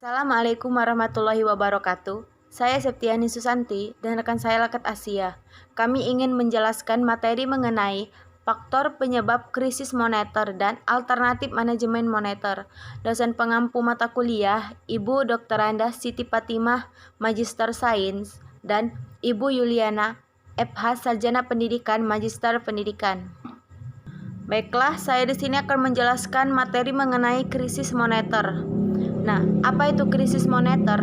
Assalamualaikum warahmatullahi wabarakatuh. Saya Septiani Susanti dan rekan saya Lakat Asia. Kami ingin menjelaskan materi mengenai faktor penyebab krisis moneter dan alternatif manajemen moneter. Dosen pengampu mata kuliah Ibu Dr. Andah Siti Fatimah, Magister Sains, dan Ibu Yuliana FH, Sarjana Pendidikan, Magister Pendidikan. Baiklah, saya di sini akan menjelaskan materi mengenai krisis moneter. Nah, apa itu krisis moneter?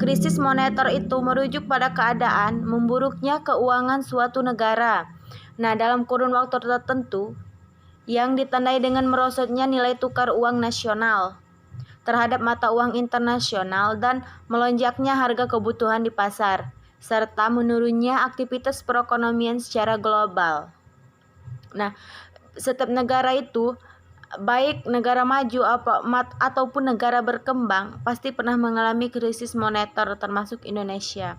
Krisis moneter itu merujuk pada keadaan memburuknya keuangan suatu negara. Nah, dalam kurun waktu tertentu yang ditandai dengan merosotnya nilai tukar uang nasional terhadap mata uang internasional dan melonjaknya harga kebutuhan di pasar, serta menurunnya aktivitas perekonomian secara global. Nah, setiap negara itu, baik negara maju ataupun negara berkembang, pasti pernah mengalami krisis moneter, termasuk Indonesia.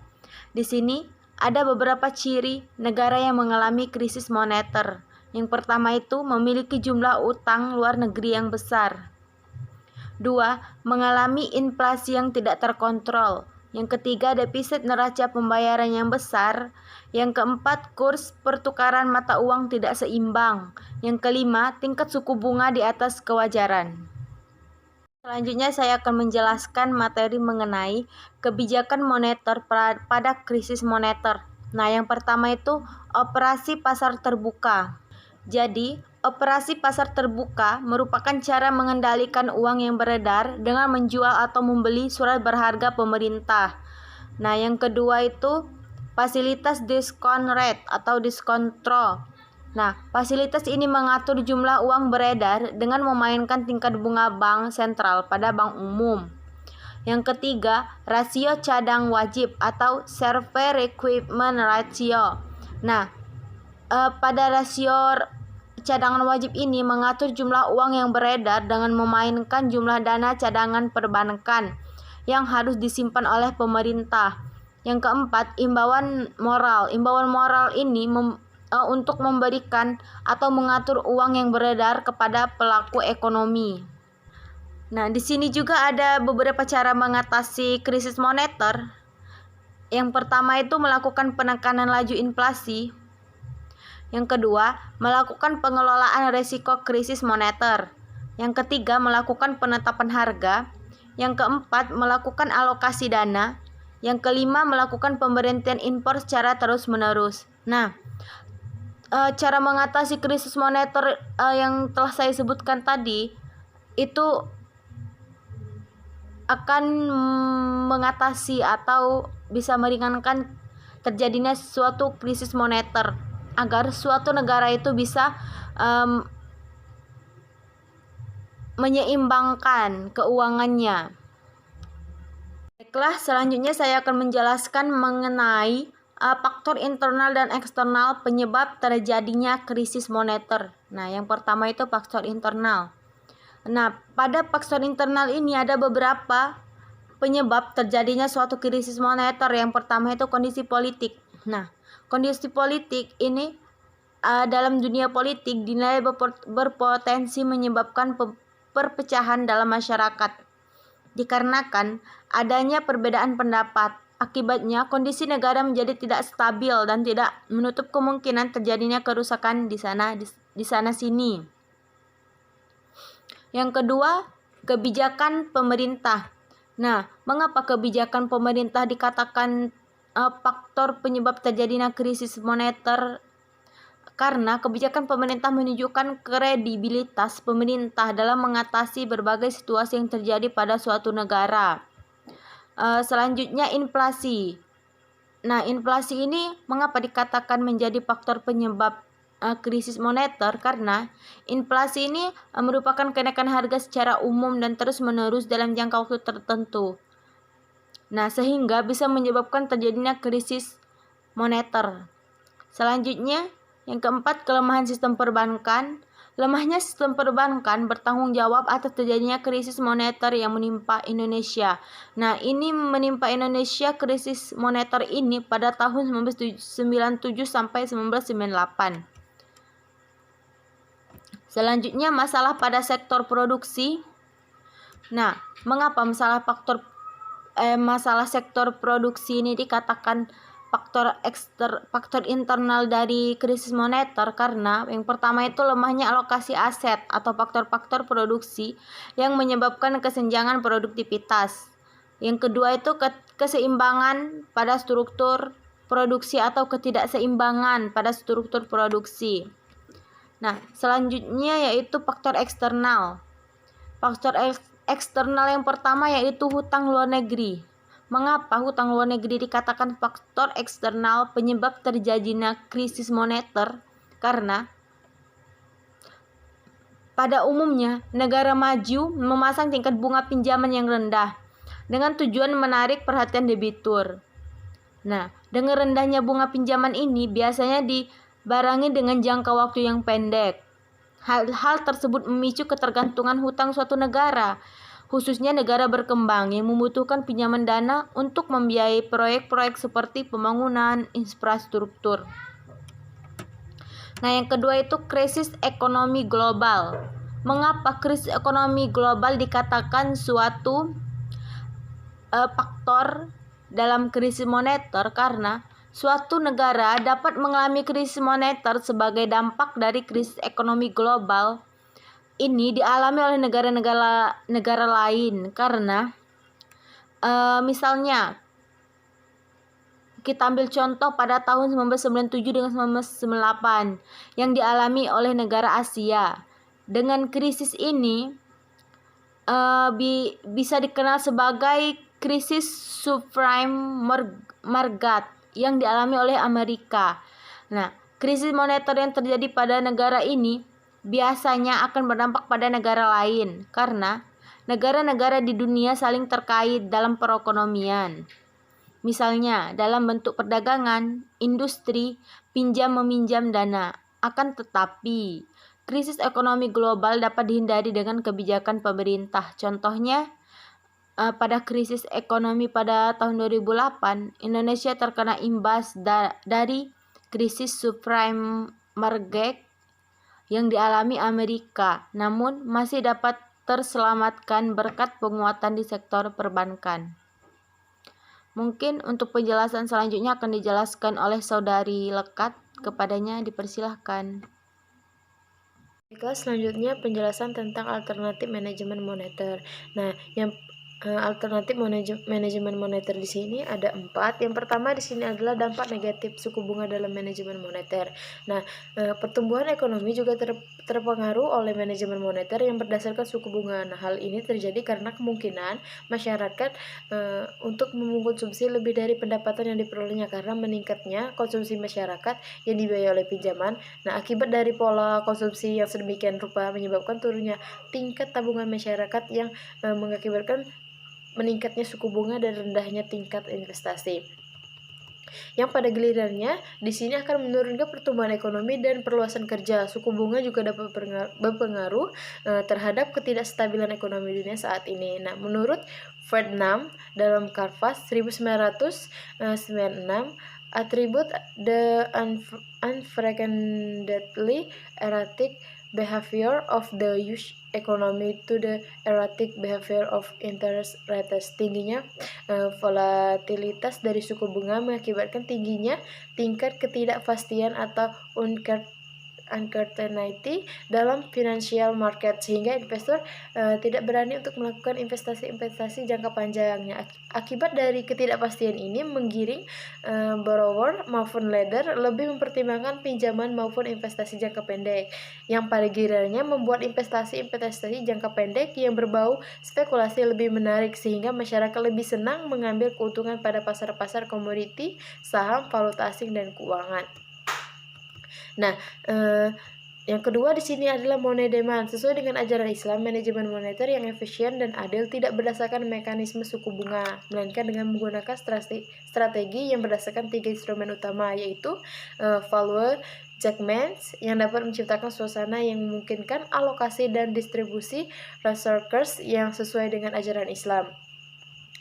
Di sini ada beberapa ciri negara yang mengalami krisis moneter. Yang pertama itu memiliki jumlah utang luar negeri yang besar. 2. Mengalami inflasi yang tidak terkontrol. Yang ketiga, defisit neraca pembayaran yang besar. Yang keempat, kurs pertukaran mata uang tidak seimbang. Yang kelima, tingkat suku bunga di atas kewajaran. Selanjutnya saya akan menjelaskan materi mengenai kebijakan moneter pada krisis moneter. Nah, yang pertama itu operasi pasar terbuka. Jadi, operasi pasar terbuka merupakan cara mengendalikan uang yang beredar dengan menjual atau membeli surat berharga pemerintah. Nah, yang kedua itu fasilitas discount rate atau diskontrol. Nah, fasilitas ini mengatur jumlah uang beredar dengan memainkan tingkat bunga bank sentral pada bank umum. Yang ketiga, rasio cadang wajib atau survey requirement ratio. Nah, pada rasio cadangan wajib ini mengatur jumlah uang yang beredar dengan memainkan jumlah dana cadangan perbankan yang harus disimpan oleh pemerintah. Yang keempat, imbauan moral. Imbauan moral ini untuk memberikan atau mengatur uang yang beredar kepada pelaku ekonomi. Nah, di sini juga ada beberapa cara mengatasi krisis moneter. Yang pertama itu melakukan penekanan laju inflasi. Yang kedua, melakukan pengelolaan risiko krisis moneter. Yang ketiga, melakukan penetapan harga. Yang keempat, melakukan alokasi dana. Yang kelima, melakukan pemberhentian impor secara terus-menerus. Nah, cara mengatasi krisis moneter yang telah saya sebutkan tadi itu akan mengatasi atau bisa meringankan terjadinya suatu krisis moneter agar suatu negara itu bisa menyeimbangkan keuangannya. Baiklah, selanjutnya saya akan menjelaskan mengenai faktor internal dan eksternal penyebab terjadinya krisis moneter. Nah, yang pertama itu faktor internal. Nah, pada faktor internal ini ada beberapa penyebab terjadinya suatu krisis moneter. Yang pertama itu kondisi politik. Nah, kondisi politik ini dalam dunia politik dinilai berpotensi menyebabkan perpecahan dalam masyarakat dikarenakan adanya perbedaan pendapat. Akibatnya kondisi negara menjadi tidak stabil dan tidak menutup kemungkinan terjadinya kerusakan di sana sini. Yang kedua, kebijakan pemerintah. Nah, mengapa kebijakan pemerintah dikatakan faktor penyebab terjadinya krisis moneter? Karena kebijakan pemerintah menunjukkan kredibilitas pemerintah dalam mengatasi berbagai situasi yang terjadi pada suatu negara. Selanjutnya, inflasi. Nah, inflasi ini mengapa dikatakan menjadi faktor penyebab krisis moneter? Karena inflasi ini merupakan kenaikan harga secara umum dan terus-menerus dalam jangka waktu tertentu. Nah, sehingga bisa menyebabkan terjadinya krisis moneter. Selanjutnya, yang keempat, kelemahan sistem perbankan. Lemahnya sistem perbankan bertanggung jawab atas terjadinya krisis moneter yang menimpa Indonesia. Nah, ini menimpa Indonesia krisis moneter ini pada tahun 1997 sampai 1998. Selanjutnya, masalah pada sektor produksi. Nah, mengapa masalah faktor masalah sektor produksi ini dikatakan faktor internal dari krisis moneter karena yang pertama itu lemahnya alokasi aset atau faktor-faktor produksi yang menyebabkan kesenjangan produktivitas. Yang kedua itu keseimbangan pada struktur produksi atau ketidakseimbangan pada struktur produksi. Nah, selanjutnya yaitu faktor eksternal. Faktor eksternal yang pertama yaitu hutang luar negeri. Mengapa hutang luar negeri dikatakan faktor eksternal penyebab terjadinya krisis moneter? Karena pada umumnya negara maju memasang tingkat bunga pinjaman yang rendah dengan tujuan menarik perhatian debitur. Nah, dengan rendahnya bunga pinjaman ini biasanya dibarengi dengan jangka waktu yang pendek. Hal tersebut memicu ketergantungan hutang suatu negara, khususnya negara berkembang yang membutuhkan pinjaman dana untuk membiayai proyek-proyek seperti pembangunan infrastruktur. Nah, yang kedua itu krisis ekonomi global. Mengapa krisis ekonomi global dikatakan suatu faktor dalam krisis moneter? Karena suatu negara dapat mengalami krisis moneter sebagai dampak dari krisis ekonomi global. Ini dialami oleh negara lain karena misalnya kita ambil contoh pada tahun 1997 dengan 1998 yang dialami oleh negara Asia. Dengan krisis ini bisa dikenal sebagai krisis subprime mortgage yang dialami oleh Amerika. Nah, krisis moneter yang terjadi pada negara ini biasanya akan berdampak pada negara lain karena negara-negara di dunia saling terkait dalam perekonomian. Misalnya dalam bentuk perdagangan, industri, pinjam-meminjam dana. Akan tetapi, krisis ekonomi global dapat dihindari dengan kebijakan pemerintah. Contohnya, pada krisis ekonomi pada tahun 2008, Indonesia terkena imbas dari krisis subprime mortgage yang dialami Amerika, namun masih dapat terselamatkan berkat penguatan di sektor perbankan. Mungkin untuk penjelasan selanjutnya akan dijelaskan oleh Saudari Lekat, kepadanya dipersilahkan. Baiklah, selanjutnya penjelasan tentang alternatif manajemen moneter. Nah, yang alternatif manajemen moneter di sini ada 4. Yang pertama di sini adalah dampak negatif suku bunga dalam manajemen moneter. Nah, pertumbuhan ekonomi juga terpengaruh oleh manajemen moneter yang berdasarkan suku bunga. Nah, hal ini terjadi karena kemungkinan masyarakat untuk mengkonsumsi lebih dari pendapatan yang diperolehnya karena meningkatnya konsumsi masyarakat yang dibiayai oleh pinjaman. Nah, akibat dari pola konsumsi yang sedemikian rupa menyebabkan turunnya tingkat tabungan masyarakat yang mengakibatkan meningkatnya suku bunga dan rendahnya tingkat investasi. Yang pada gilirannya di sini akan menurunkan pertumbuhan ekonomi dan perluasan kerja. Suku bunga juga dapat berpengaruh terhadap ketidakstabilan ekonomi dunia saat ini. Nah, menurut Vietnam dalam Karpas 1996, atribut the unfrequently erratic behavior of the US economy to the erratic behavior of interest rates. Tingginya volatilitas dari suku bunga mengakibatkan tingginya tingkat ketidakpastian atau uncertainty dalam financial market sehingga investor tidak berani untuk melakukan investasi jangka panjangnya. Akibat dari ketidakpastian ini menggiring borrower maupun lender lebih mempertimbangkan pinjaman maupun investasi jangka pendek yang pada gilirannya membuat investasi jangka pendek yang berbau spekulasi lebih menarik sehingga masyarakat lebih senang mengambil keuntungan pada pasar-pasar komoditi, saham, valuta asing dan keuangan. Nah, yang kedua di sini adalah money demand. Sesuai dengan ajaran Islam, manajemen moneter yang efisien dan adil tidak berdasarkan mekanisme suku bunga, melainkan dengan menggunakan strategi yang berdasarkan 3 instrumen utama, yaitu value adjustments yang dapat menciptakan suasana yang memungkinkan alokasi dan distribusi resources yang sesuai dengan ajaran Islam.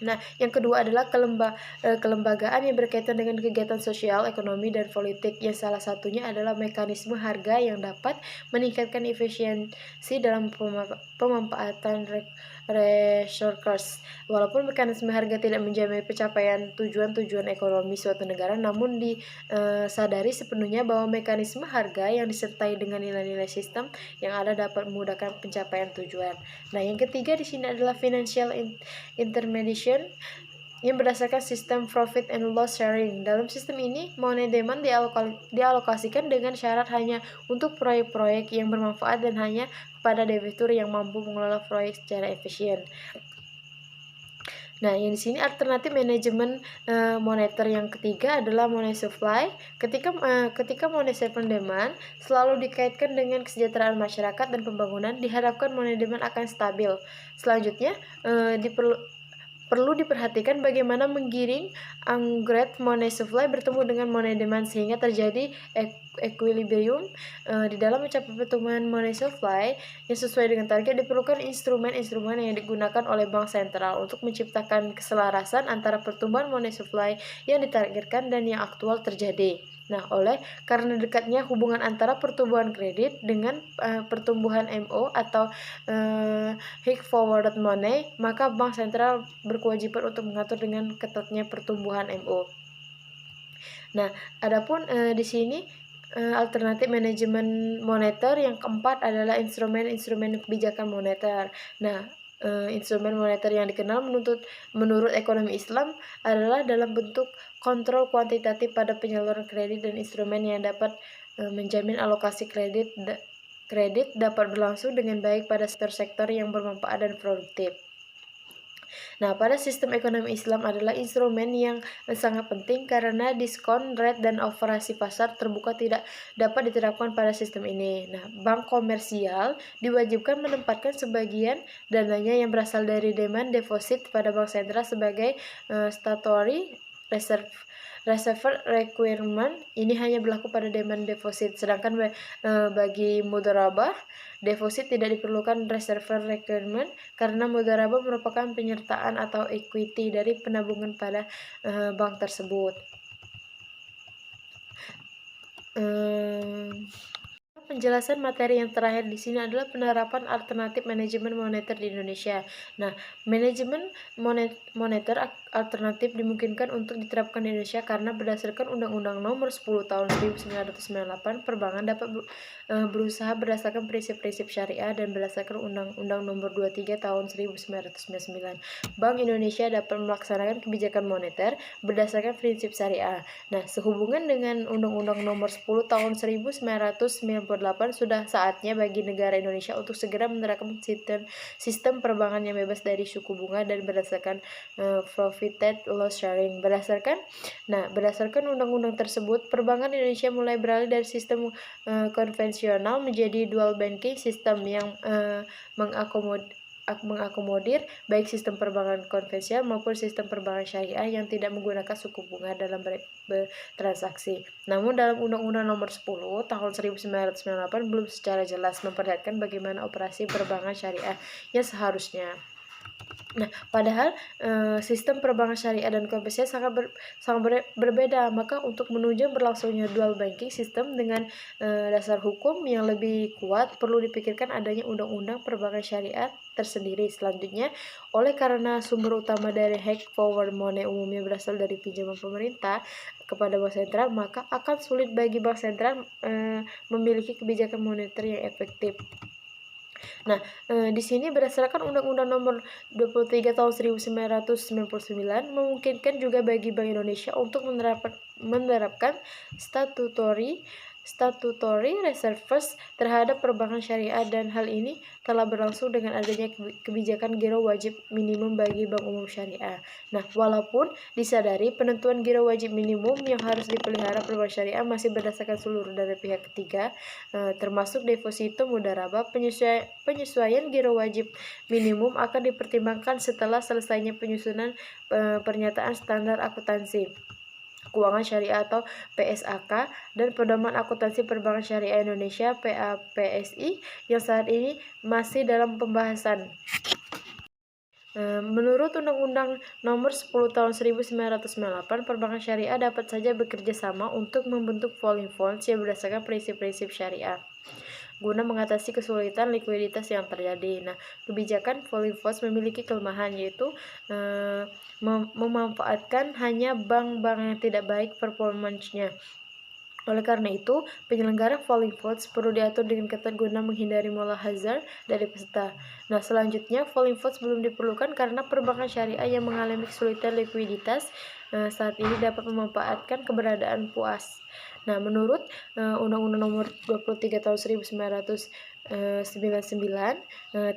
Nah, yang kedua adalah kelembagaan yang berkaitan dengan kegiatan sosial, ekonomi, dan politik, yang salah satunya adalah mekanisme harga yang dapat meningkatkan efisiensi dalam pemanfaatan researchers. Walaupun mekanisme harga tidak menjamin pencapaian tujuan-tujuan ekonomi suatu negara, namun disadari sepenuhnya bahwa mekanisme harga yang disertai dengan nilai-nilai sistem yang ada dapat memudahkan pencapaian tujuan. Nah, yang ketiga di sini adalah financial intermediation yang berdasarkan sistem profit and loss sharing. Dalam sistem ini, money demand dialokasikan dengan syarat hanya untuk proyek-proyek yang bermanfaat dan hanya kepada debitur yang mampu mengelola proyek secara efisien. Nah, yang di sini alternatif manajemen moneter yang ketiga adalah money supply. Ketika money supply demand selalu dikaitkan dengan kesejahteraan masyarakat dan pembangunan, diharapkan money demand akan stabil. Selanjutnya, perlu diperhatikan bagaimana menggiring ungrat money supply bertemu dengan money demand sehingga terjadi equilibrium. Di dalam mencapai pertumbuhan money supply yang sesuai dengan target, diperlukan instrumen-instrumen yang digunakan oleh bank sentral untuk menciptakan keselarasan antara pertumbuhan money supply yang ditargetkan dan yang aktual terjadi. Nah, karena dekatnya hubungan antara pertumbuhan kredit dengan pertumbuhan MO atau high forward money, maka bank sentral berkewajiban untuk mengatur dengan ketatnya pertumbuhan MO. Nah, adapun di sini alternatif manajemen moneter yang keempat adalah instrumen-instrumen kebijakan moneter. Nah, instrumen moneter yang dikenal menurut ekonomi Islam adalah dalam bentuk kontrol kuantitatif pada penyaluran kredit dan instrumen yang dapat menjamin alokasi kredit dapat berlangsung dengan baik pada sektor-sektor yang bermanfaat dan produktif. Nah, pada sistem ekonomi Islam adalah instrumen yang sangat penting karena diskon rate dan operasi pasar terbuka tidak dapat diterapkan pada sistem ini. Nah, bank komersial diwajibkan menempatkan sebagian dananya yang berasal dari demand deposit pada bank sentral sebagai statutory reserve requirement. Ini hanya berlaku pada demand deposit, sedangkan bagi mudharabah deposit tidak diperlukan reserve requirement karena mudharabah merupakan penyertaan atau equity dari penabungan pada bank tersebut. Penjelasan materi yang terakhir di sini adalah penerapan alternatif manajemen moneter di Indonesia. Nah, manajemen moneter alternatif dimungkinkan untuk diterapkan di Indonesia karena berdasarkan Undang-Undang Nomor 10 Tahun 1998, perbankan dapat berusaha berdasarkan prinsip-prinsip syariah dan berdasarkan Undang-Undang Nomor 23 Tahun 1999. Bank Indonesia dapat melaksanakan kebijakan moneter berdasarkan prinsip syariah. Nah, sehubungan dengan Undang-Undang Nomor 10 Tahun 1998, sudah saatnya bagi negara Indonesia untuk segera menerapkan sistem perbankan yang bebas dari suku bunga dan berdasarkan profit loss sharing. Berdasarkan undang-undang tersebut, perbankan Indonesia mulai beralih dari sistem konvensional menjadi dual banking system yang mengakomodir baik sistem perbankan konvensional maupun sistem perbankan syariah yang tidak menggunakan suku bunga dalam bertransaksi. Namun dalam Undang-Undang Nomor 10 Tahun 1998 belum secara jelas memperlihatkan bagaimana operasi perbankan syariah yang seharusnya. Nah, padahal sistem perbankan syariah dan konvensional sangat berbeda. Maka untuk menunjang berlangsungnya dual banking system dengan dasar hukum yang lebih kuat, perlu dipikirkan adanya undang-undang perbankan syariah tersendiri. Selanjutnya, karena sumber utama dari high forward money umumnya berasal dari pinjaman pemerintah kepada bank sentral, maka akan sulit bagi bank sentral memiliki kebijakan moneter yang efektif. Nah, di sini berdasarkan Undang-Undang Nomor 23 Tahun 1999 memungkinkan juga bagi Bank Indonesia untuk menerapkan statutory reserves terhadap perbankan syariah, dan hal ini telah berlangsung dengan adanya kebijakan giro wajib minimum bagi bank umum syariah. Nah, walaupun disadari penentuan giro wajib minimum yang harus dipelihara perbankan syariah masih berdasarkan seluruh dari pihak ketiga, termasuk deposito mudharabah, penyesuaian giro wajib minimum akan dipertimbangkan setelah selesainya penyusunan pernyataan standar akuntansi keuangan syariah atau PSAK dan Pedoman Akuntansi Perbankan Syariah Indonesia PAPSI yang saat ini masih dalam pembahasan. Menurut Undang-Undang Nomor 10 Tahun 1998, perbankan syariah dapat saja bekerja sama untuk membentuk falling funds yang berdasarkan prinsip-prinsip syariah. guna mengatasi kesulitan likuiditas yang terjadi. Nah, kebijakan falling funds memiliki kelemahan, yaitu memanfaatkan hanya bank-bank yang tidak baik performance-nya. Oleh karena itu, penyelenggara falling funds perlu diatur dengan ketat guna menghindari moral hazard dari peserta. Nah, selanjutnya falling funds belum diperlukan karena perbankan syariah yang mengalami kesulitan likuiditas saat ini dapat memanfaatkan keberadaan puas. Nah, menurut Undang-Undang Nomor 23 Tahun 1999,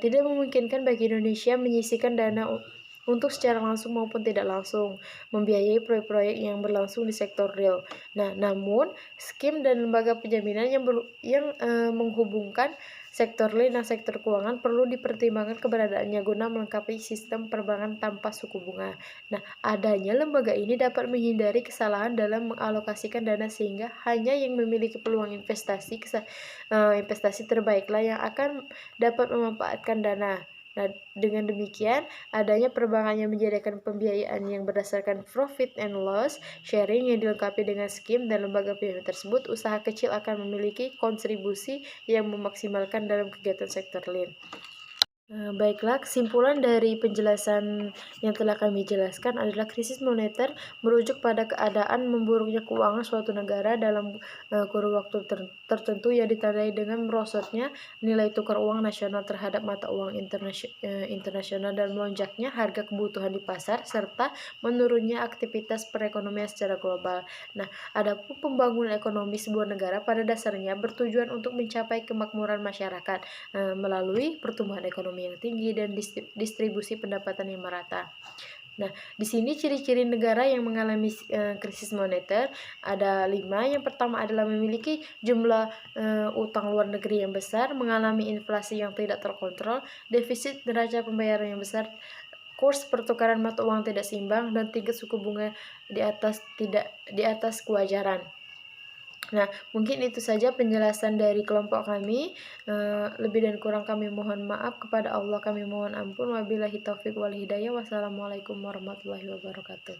tidak memungkinkan bagi Indonesia menyisihkan dana untuk secara langsung maupun tidak langsung membiayai proyek-proyek yang berlangsung di sektor real. Nah, namun skim dan lembaga penjaminan yang menghubungkan sektor real dan sektor keuangan perlu dipertimbangkan keberadaannya guna melengkapi sistem perbankan tanpa suku bunga. Nah, adanya lembaga ini dapat menghindari kesalahan dalam mengalokasikan dana sehingga hanya yang memiliki peluang investasi terbaiklah yang akan dapat memanfaatkan dana. Nah, dengan demikian, adanya perbankan yang menyediakan pembiayaan yang berdasarkan profit and loss sharing yang dilengkapi dengan skim dan lembaga penjamin tersebut, usaha kecil akan memiliki kontribusi yang memaksimalkan dalam kegiatan sektor real. Baiklah, kesimpulan dari penjelasan yang telah kami jelaskan adalah krisis moneter merujuk pada keadaan memburuknya keuangan suatu negara dalam kurun waktu tertentu yang ditandai dengan merosotnya nilai tukar uang nasional terhadap mata uang internasional dan melonjaknya harga kebutuhan di pasar serta menurunnya aktivitas perekonomian secara global. Nah, adapun pembangunan ekonomi sebuah negara pada dasarnya bertujuan untuk mencapai kemakmuran masyarakat melalui pertumbuhan ekonomi yang tinggi dan distribusi pendapatan yang merata. Nah, di sini ciri-ciri negara yang mengalami krisis moneter ada 5. Yang pertama adalah memiliki jumlah utang luar negeri yang besar, mengalami inflasi yang tidak terkontrol, defisit neraca pembayaran yang besar, kurs pertukaran mata uang tidak seimbang, dan tingkat suku bunga di atas kewajaran. Nah, mungkin itu saja penjelasan dari kelompok kami. Lebih dan kurang kami mohon maaf, kepada Allah kami mohon ampun. Wabillahi taufiq wal hidayah. Wassalamualaikum warahmatullahi wabarakatuh.